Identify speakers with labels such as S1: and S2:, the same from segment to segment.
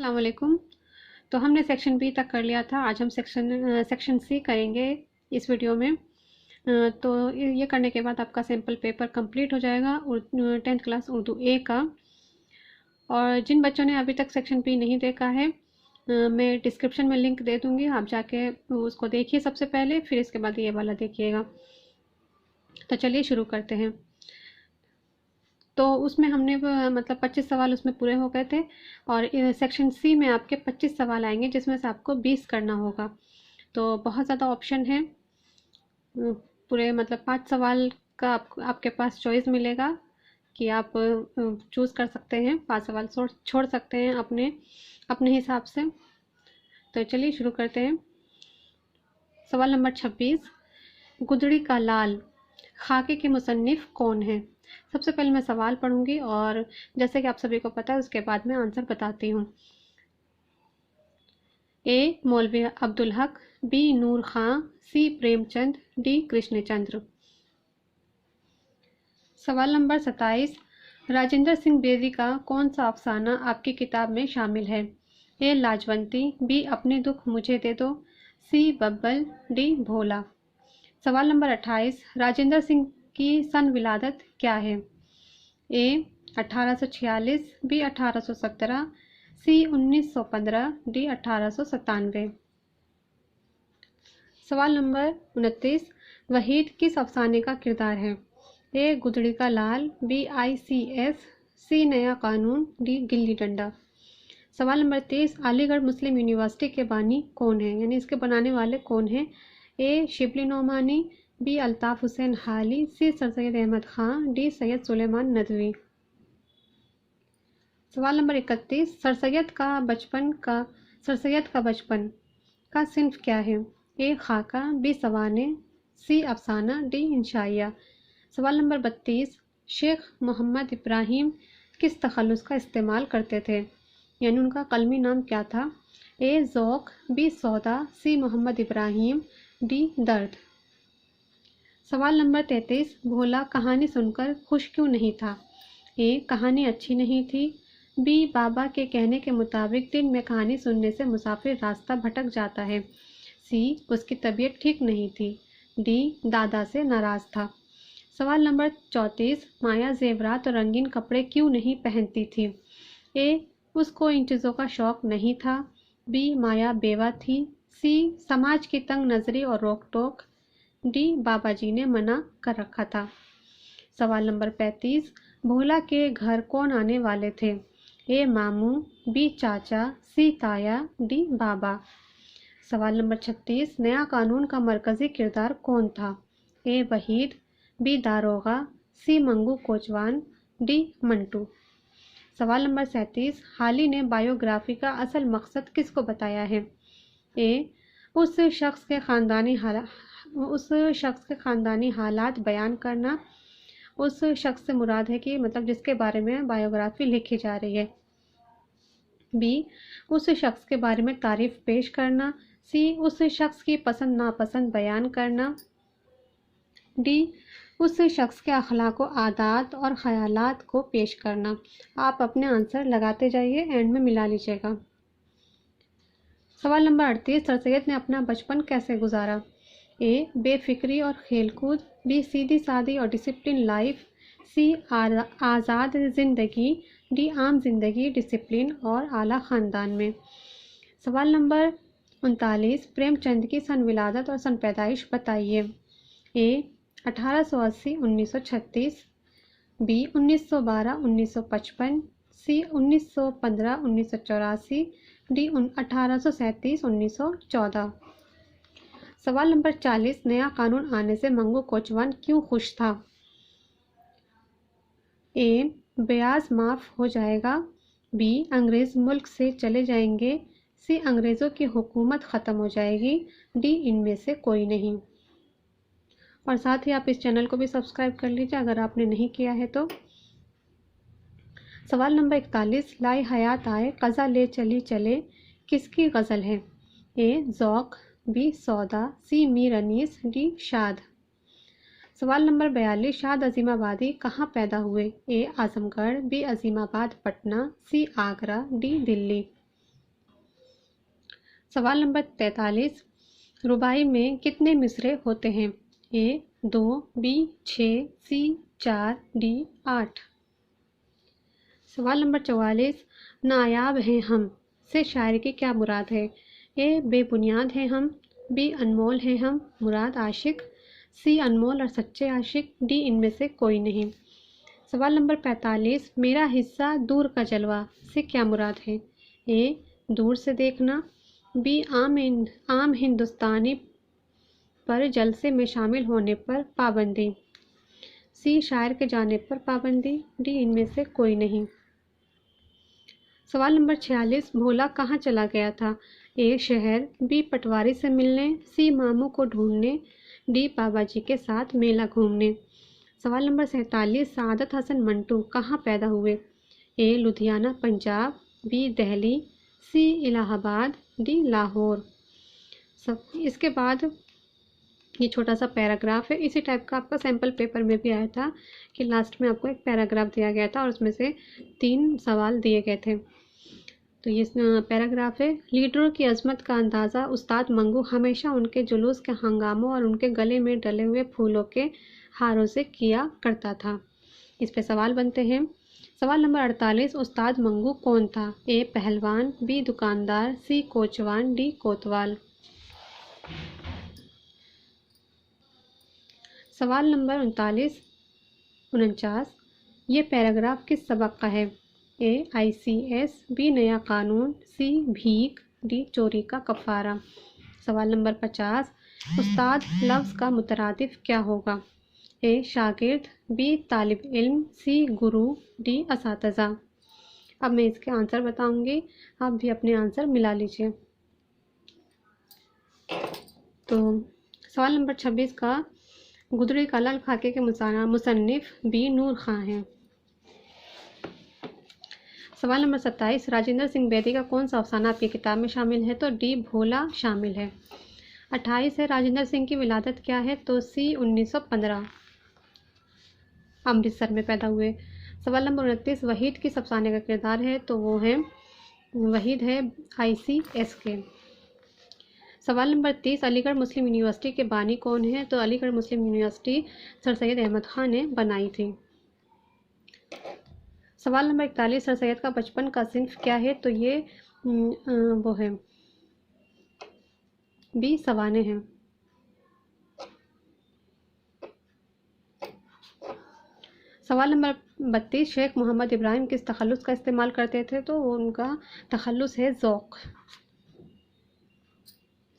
S1: अस्सलाम वालेकुम। तो हमने सेक्शन बी तक कर लिया था। आज हम सेक्शन सी करेंगे इस वीडियो में। तो ये करने के बाद आपका सैम्पल पेपर कंप्लीट हो जाएगा 10th क्लास उर्दू ए का। और जिन बच्चों ने अभी तक सेक्शन बी नहीं देखा है, मैं डिस्क्रिप्शन में लिंक दे दूँगी, आप जाके उसको देखिए सबसे पहले, फिर इसके बाद ये वाला देखिएगा। तो चलिए शुरू करते हैं। तो उसमें हमने मतलब 25 सवाल उसमें पूरे हो गए थे, और सेक्शन सी में आपके 25 सवाल आएंगे जिसमें से आपको 20 करना होगा। तो बहुत ज़्यादा ऑप्शन है, पूरे मतलब 5 सवाल का आपके पास चॉइस मिलेगा कि आप चूज़ कर सकते हैं, 5 सवाल छोड़ सकते हैं अपने अपने हिसाब से। तो चलिए शुरू करते हैं। सवाल नंबर 26, गुदड़ी का लाल खाके के मुसन्निफ कौन है? सबसे पहले मैं सवाल पढ़ूंगी और जैसे कि आप सभी को पता है उसके बाद मैं आंसर बताती हूँ। ए मौलवी अब्दुल हक, बी नूर खां, सी प्रेमचंद, डी कृष्णचंद्र। सवाल नंबर 27, राजेंद्र सिंह बेदी का कौन सा अफसाना आपकी किताब में शामिल है? ए लाजवंती, बी अपने दुख मुझे दे दो, सी बब्बल, डी भोला। सवाल नंबर 28, राजेंद्र सिंह की सन विलादत क्या है? ए 1846, बी 1817, सी 1915, डी 1897। सवाल नंबर 29, वहीद किस अफसाने का किरदार है? ए गुदड़ी का लाल, बी ICS, सी नया कानून, डी गिल्ली डंडा। सवाल नंबर 30, अलीगढ़ मुस्लिम यूनिवर्सिटी के बानी कौन है, यानी इसके बनाने वाले कौन हैं? ए शिबली नोमानी, बी अल्ताफ़ हुसैन हाली, सी सर सैयद अहमद खां, डी सैयद सुलेमान नदवी। सवाल नंबर 31, सर सैयद का बचपन का सिन्फ क्या है? ए खाका, बी सवाने, सी अफसाना, डी इंशाइया। सवाल नंबर 32, शेख मोहम्मद इब्राहिम किस तखल्लुस का इस्तेमाल करते थे, यानी उनका कलमी नाम क्या था? ए ज़ौक़, बी सौदा, सी मोहम्मद इब्राहिम, डी दर्द। सवाल नंबर 33, भोला कहानी सुनकर खुश क्यों नहीं था? ए कहानी अच्छी नहीं थी, बी बाबा के कहने के मुताबिक दिन में कहानी सुनने से मुसाफिर रास्ता भटक जाता है, सी उसकी तबीयत ठीक नहीं थी, डी दादा से नाराज़ था। सवाल नंबर 34, माया जेवरात और रंगीन कपड़े क्यों नहीं पहनती थी? ए उसको इन चीज़ों का शौक़ नहीं था, बी माया बेवा थी, सी समाज की तंग नज़री और रोक टोक, डी बाबा जी ने मना कर रखा था। सवाल नंबर 35, भोला के घर कौन आने वाले थे? ए मामू, बी चाचा, सी ताया, डी बाबा। सवाल नंबर 36, नया कानून का मरकज़ी किरदार कौन था? ए वहीद, बी दारोगा, सी मंगू कोचवान, डी मंटू। सवाल नंबर 37, हाली ने बायोग्राफी का असल मकसद किसको बताया है? ए उस शख्स के ख़ानदानी हालात बयान करना, उस शख्स से मुराद है कि मतलब जिसके बारे में बायोग्राफी लिखी जा रही है। बी उस शख्स के बारे में तारीफ पेश करना, सी उस शख्स की पसंद नापसंद बयान करना, डी उस शख्स के अखलाक व आदात और ख़यालात को पेश करना। आप अपने आंसर लगाते जाइए, एंड में मिला लीजिएगा। सवाल नंबर 38, सर सैयद ने अपना बचपन कैसे गुजारा? ए बेफिक्री और खेलकूद, बी सीधी सादी और डिसिप्लिन लाइफ, सी आज़ाद ज़िंदगी, डी आम जिंदगी, डिसिप्लिन और आला ख़ानदान में। सवाल नंबर 39, प्रेमचंद की सन विलादत और सन पैदाइश बताइए। ए 1880 1936, बी 1912 1955, सी 1915 1984, डी 1837 1914। सवाल नंबर 40, नया कानून आने से मंगू कोचवान क्यों खुश था? ए ब्याज माफ़ हो जाएगा, बी अंग्रेज़ मुल्क से चले जाएंगे, सी अंग्रेज़ों की हुकूमत ख़त्म हो जाएगी, डी इनमें से कोई नहीं। और साथ ही आप इस चैनल को भी सब्सक्राइब कर लीजिए अगर आपने नहीं किया है तो। सवाल नंबर 41, लाई हयात आए कज़ा ले चली चले किसकी गज़ल है? ए ज़ौक़, बी सौदा, सी मीर अनीस, डी शाद। सवाल नंबर 42, शाद अजीमाबादी कहाँ पैदा हुए? ए आजमगढ़, बी अजीमाबाद पटना, सी आगरा, डी दिल्ली। सवाल नंबर 43, रुबाई में कितने मिसरे होते हैं? ए 2, बी 6, सी 4, डी 8। सवाल नंबर 44, नायाब हैं हम से शायर की क्या मुराद है? ए बेबुनियाद हैं हम, बी अनमोल हैं हम, मुराद आशिक, सी अनमोल और सच्चे आशिक, डी इनमें से कोई नहीं। सवाल नंबर 45, मेरा हिस्सा दूर का जलवा से क्या मुराद है? ए दूर से देखना, बी आम हिंदुस्तानी पर जलसे में शामिल होने पर पाबंदी, सी शायर के जाने पर पाबंदी, डी इनमें से कोई नहीं। सवाल नंबर 46, भोला कहाँ चला गया था? ए शहर, बी पटवारी से मिलने, सी मामू को ढूंढने, डी बाबा जी के साथ मेला घूमने। सवाल नंबर 47, सादत हसन मंटू कहाँ पैदा हुए? ए लुधियाना पंजाब, बी दिल्ली, सी इलाहाबाद, डी लाहौर। इसके बाद ये छोटा सा पैराग्राफ है, इसी टाइप का आपका सैम्पल पेपर में भी आया था कि लास्ट में आपको एक पैराग्राफ दिया गया था और उसमें से 3 सवाल दिए गए थे। तो ये पैराग्राफ है, लीडरों की अजमत का अंदाज़ा उस्ताद मंगू हमेशा उनके जुलूस के हंगामों और उनके गले में डले हुए फूलों के हारों से किया करता था। इस पे सवाल बनते हैं। सवाल नंबर 48, उस्ताद मंगू कौन था? ए पहलवान, बी दुकानदार, सी कोचवान, डी कोतवाल। सवाल नंबर 49, ये पैराग्राफ किस सबक का है? ए ICS, बी नया कानून, सी भीख, डी चोरी का कफारा। सवाल नंबर 50, उस्ताद लफ्ज़ का मुतरादिफ क्या होगा? ए शागिर्द, बी तालिब इल्म, सी गुरु, डी असातिज़ा। अब मैं इसके आंसर बताऊंगी, आप भी अपने आंसर मिला लीजिए। तो सवाल नंबर 26 का गुदड़ी का लाल खाके के मुसन्निफ बी नूर खां हैं। सवाल नंबर 27, राजेंद्र सिंह बेदी का कौन सा अफसाना आपकी किताब में शामिल है? तो डी भोला शामिल है। 28 है, राजेंद्र सिंह की विलादत क्या है? तो सी 1915, अमृतसर में पैदा हुए। सवाल नंबर 29, वहीद किस अफसाने का किरदार है? तो वो है वहीद है ICS के। सवाल नंबर 30, अलीगढ़ मुस्लिम यूनिवर्सिटी के बानी कौन है? तो अलीगढ़ मुस्लिम यूनिवर्सिटी सर सैयद अहमद खान ने बनाई थी। सवाल नंबर 41, सर सैयद का बचपन का सिंफ क्या है? तो ये वो है बी सवाने हैं। सवाल नंबर 32, शेख मोहम्मद इब्राहिम किस तखल्लुस का इस्तेमाल करते थे? तो उनका तखल्लुस है ज़ौक़।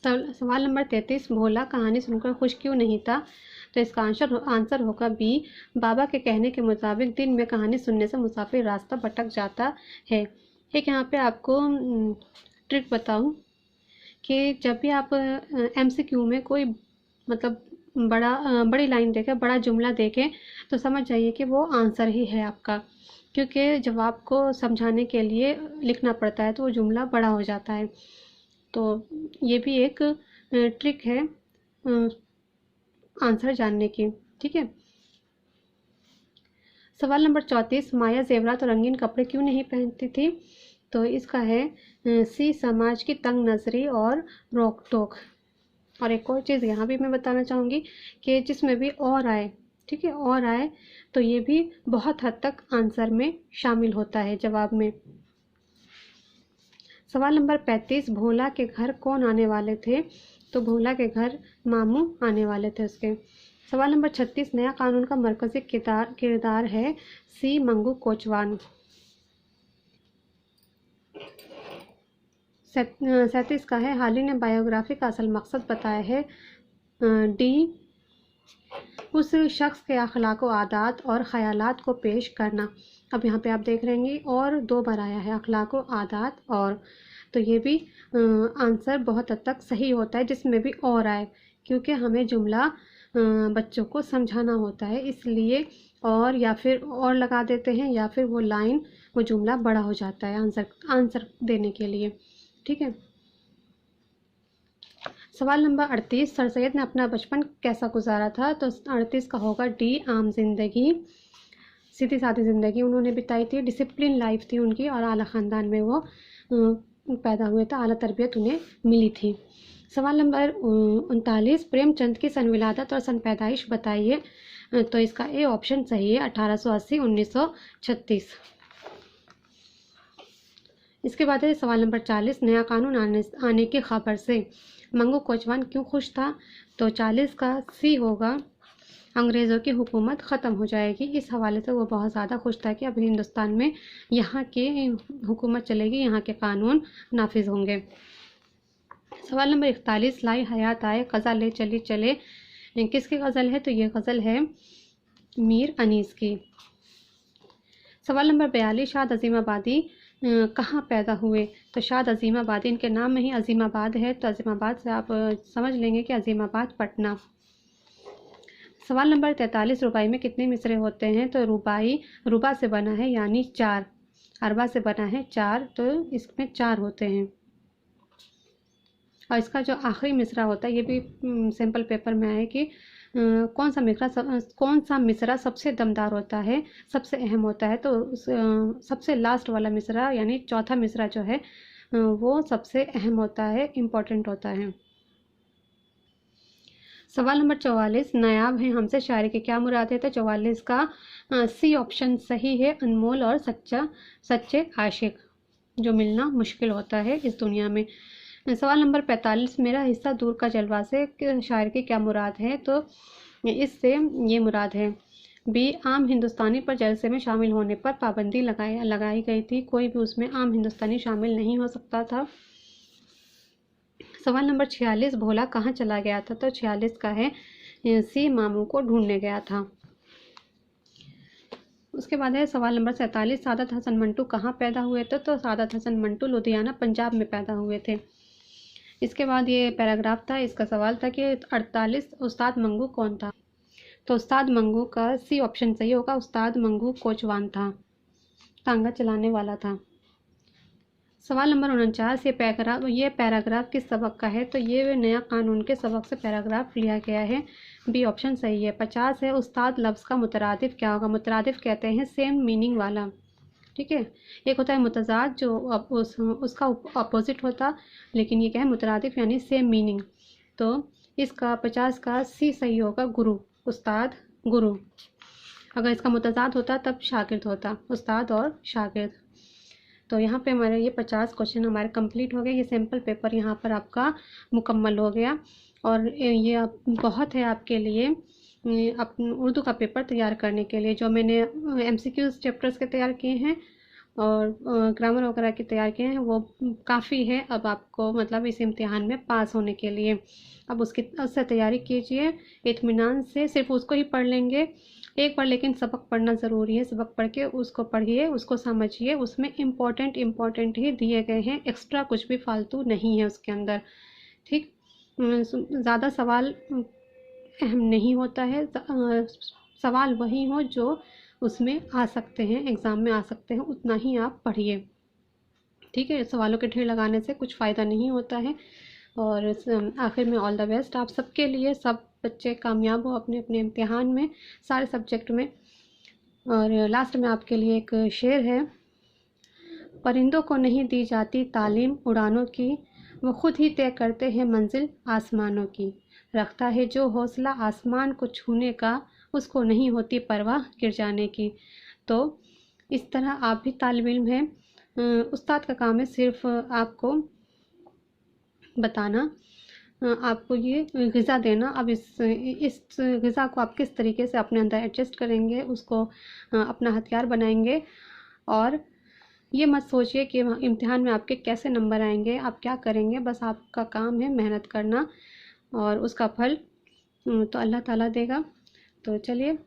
S1: सवाल नंबर 33, भोला कहानी सुनकर खुश क्यों नहीं था? तो इसका आंसर होगा बी, बाबा के कहने के मुताबिक दिन में कहानी सुनने से मुसाफिर रास्ता भटक जाता है। एक यहाँ पे आपको ट्रिक बताऊँ कि जब भी आप MCQ में कोई मतलब बड़ी लाइन देखें, बड़ा जुमला देखें, तो समझ जाइए कि वो आंसर ही है आपका, क्योंकि जवाब को समझाने के लिए लिखना पड़ता है तो वो जुमला बड़ा हो जाता है। तो ये भी एक ट्रिक है आंसर जानने की, ठीक है। सवाल नंबर 34, माया जेवरात और रंगीन कपड़े क्यों नहीं पहनती थी? तो इसका है सी समाज की तंग नजरी और रोक टोक। और एक और चीज़ यहाँ भी मैं बताना चाहूँगी कि जिसमें भी और आए, ठीक है, और आए तो ये भी बहुत हद तक आंसर में शामिल होता है जवाब में। सवाल नंबर 35, भोला के घर कौन आने वाले थे? तो भोला के घर मामू आने वाले थे उसके। सवाल नंबर 36, नया कानून का मरकजी किरदार है सी मंगू कोचवान। 37 का है, हाल ही ने बायोग्राफी का असल मकसद बताया है डी उस शख्स के अखलाक व आदात और ख़यालात को पेश करना। अब यहाँ पे आप देख रहे हैं और 2 बार आया है अखलाक व आदात और, तो ये भी आंसर बहुत हद तक सही होता है जिसमें भी और आए, क्योंकि हमें जुमला बच्चों को समझाना होता है, इसलिए और या फिर और लगा देते हैं या फिर वो लाइन वो जुमला बड़ा हो जाता है आंसर देने के लिए, ठीक है। सवाल नंबर 38, सर सैयद ने अपना बचपन कैसा गुजारा था? तो 38 का होगा डी आम जिंदगी, सीधी सादी ज़िंदगी उन्होंने बिताई थी, डिसिप्लिन लाइफ थी उनकी और आला ख़ानदान में वो पैदा हुए थे, आला तरबियत उन्हें मिली थी। सवाल नंबर 39, प्रेमचंद की सन विलादत और सन पैदाइश बताइए। तो इसका ए ऑप्शन सही है, 1880 1936। इसके बाद है सवाल नंबर 40, नया कानून आने की खबर से मंगू कोचवान क्यों खुश था। तो 40 का सी होगा, अंग्रेज़ों की हुकूमत ख़त्म हो जाएगी। इस हवाले से वो बहुत ज़्यादा खुश था कि अब हिंदुस्तान में यहाँ की हुकूमत चलेगी, यहाँ के कानून नाफिज होंगे। सवाल नंबर 41, लाई हयात आए क़ज़ा ले चली चले, किसकी गज़ल है। तो ये गज़ल है मीर अनीस की। सवाल नंबर 42, शाद अज़ीमाबादी कहाँ पैदा हुए। तो शाद अज़ीमाबादी, इनके नाम में ही अज़ीमाबाद है, तो अज़ीमाबाद से आप समझ लेंगे कि अज़ीमाबाद पटना। सवाल नंबर 43, रुबाई में कितने मिसरे होते हैं। तो रुबाई रुबा से बना है यानी 4, अरबा से बना है 4, तो इसमें 4 होते हैं। और इसका जो आखिरी मिसरा होता है, ये भी सैम्पल पेपर में आए कि कौन सा मिसरा सबसे दमदार होता है, सबसे अहम होता है। तो सबसे लास्ट वाला मिसरा यानी चौथा मिसरा जो है वो सबसे अहम होता है, इम्पोर्टेंट होता है। सवाल नंबर 44, नायाब है हमसे शायरी की क्या मुराद है। तो 44 का सी ऑप्शन सही है, अनमोल और सच्चे आशिक, जो मिलना मुश्किल होता है इस दुनिया में। सवाल नंबर 45, मेरा हिस्सा दूर का जलवा से शायर की क्या मुराद है। तो इससे ये मुराद है बी, आम हिंदुस्तानी पर जलसे में शामिल होने पर पाबंदी लगाई गई थी, कोई भी उसमें आम हिंदुस्तानी शामिल नहीं हो सकता था। सवाल नंबर 46, भोला कहाँ चला गया था। तो 46 का है सी, मामू को ढूंढने गया था। उसके बाद है सवाल नंबर 47, सादत हसन मंटू कहाँ पैदा हुए थे। तो सादत हसन मंटू लुधियाना पंजाब में पैदा हुए थे। इसके बाद ये पैराग्राफ था, इसका सवाल था कि 48, उस्ताद मंगू कौन था। तो उस्ताद मंगू का सी ऑप्शन सही होगा, उस्ताद मंगू कोचवान था, तांगा चलाने वाला था। सवाल नंबर 49, ये पैराग्राफ किस सबक का है। तो ये नया कानून के सबक से पैराग्राफ लिया गया है, बी ऑप्शन सही है। 50 है, उस्ताद लफ्ज़ का मुतरादिफ क्या होगा। मुतरादिफ कहते हैं सेम मीनिंग वाला, ठीक है। एक होता है मुतज़ाद जो उसका अपोजिट होता, लेकिन ये क्या है मुतरादिफ यानी सेम मीनिंग। तो इसका 50 का सी सही होगा, गुरु, उस्ताद गुरु। अगर इसका मुतज़ाद होता तब शागिर्द होता, उस्ताद और शागिर्द। तो यहाँ पे हमारे ये 50 क्वेश्चन हमारे कंप्लीट हो गए। ये सैम्पल पेपर यहाँ पर आपका मुकम्मल हो गया, और ये बहुत है आपके लिए अपने उर्दू का पेपर तैयार करने के लिए। जो मैंने MCQs चैप्टर्स के तैयार किए हैं और ग्रामर वगैरह के तैयार किए हैं वो काफ़ी है अब आपको, मतलब इस इम्तिहान में पास होने के लिए। अब उससे तैयारी कीजिए इत्मीनान से, सिर्फ उसको ही पढ़ लेंगे एक बार, लेकिन सबक पढ़ना ज़रूरी है। सबक पढ़ के उसको पढ़िए, उसको समझिए, उसमें इम्पोर्टेंट ही दिए गए हैं, एक्स्ट्रा कुछ भी फालतू नहीं है उसके अंदर, ठीक। ज़्यादा सवाल अहम नहीं होता है, सवाल वही हो जो उसमें आ सकते हैं, एग्ज़ाम में आ सकते हैं, उतना ही आप पढ़िए, ठीक है। सवालों के ढेर लगाने से कुछ फ़ायदा नहीं होता है। और आखिर में ऑल द बेस्ट आप सबके लिए, सब बच्चे कामयाब हो अपने अपने इम्तिहान में, सारे सब्जेक्ट में। और लास्ट में आपके लिए एक शेर है, परिंदों को नहीं दी जाती तालीम उड़ानों की, वो खुद ही तय करते हैं मंजिल आसमानों की, रखता है जो हौसला आसमान को छूने का, उसको नहीं होती परवाह गिर जाने की। तो इस तरह आप भी तालिब इल्म हैं, उस्ताद का काम है सिर्फ आपको बताना, आपको ये ग़िज़ा देना। अब इस ग़िज़ा को आप किस तरीके से अपने अंदर एडजस्ट करेंगे, उसको अपना हथियार बनाएंगे। और ये मत सोचिए कि इम्तिहान में आपके कैसे नंबर आएंगे, आप क्या करेंगे, बस आपका काम है मेहनत करना, और उसका फल तो अल्लाह ताला देगा। तो चलिए,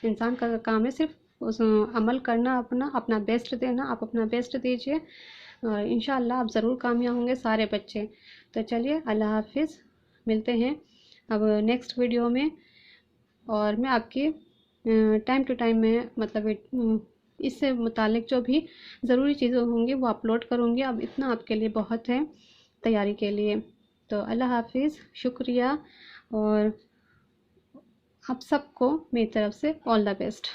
S1: इंसान का काम है सिर्फ उस अमल करना, अपना बेस्ट देना, आप अपना बेस्ट दीजिए और इंशाअल्लाह आप ज़रूर कामयाब होंगे सारे बच्चे। तो चलिए, अल्लाह हाफिज़, मिलते हैं अब नेक्स्ट वीडियो में। और मैं आपकी टाइम टू टाइम में मतलब इससे मुतालिक जो भी ज़रूरी चीज़ें होंगी वो अपलोड करूँगी। अब इतना आपके लिए बहुत है तैयारी के लिए। तो अल्लाह हाफिज़, शुक्रिया, और आप सबको मेरी तरफ से ऑल द बेस्ट।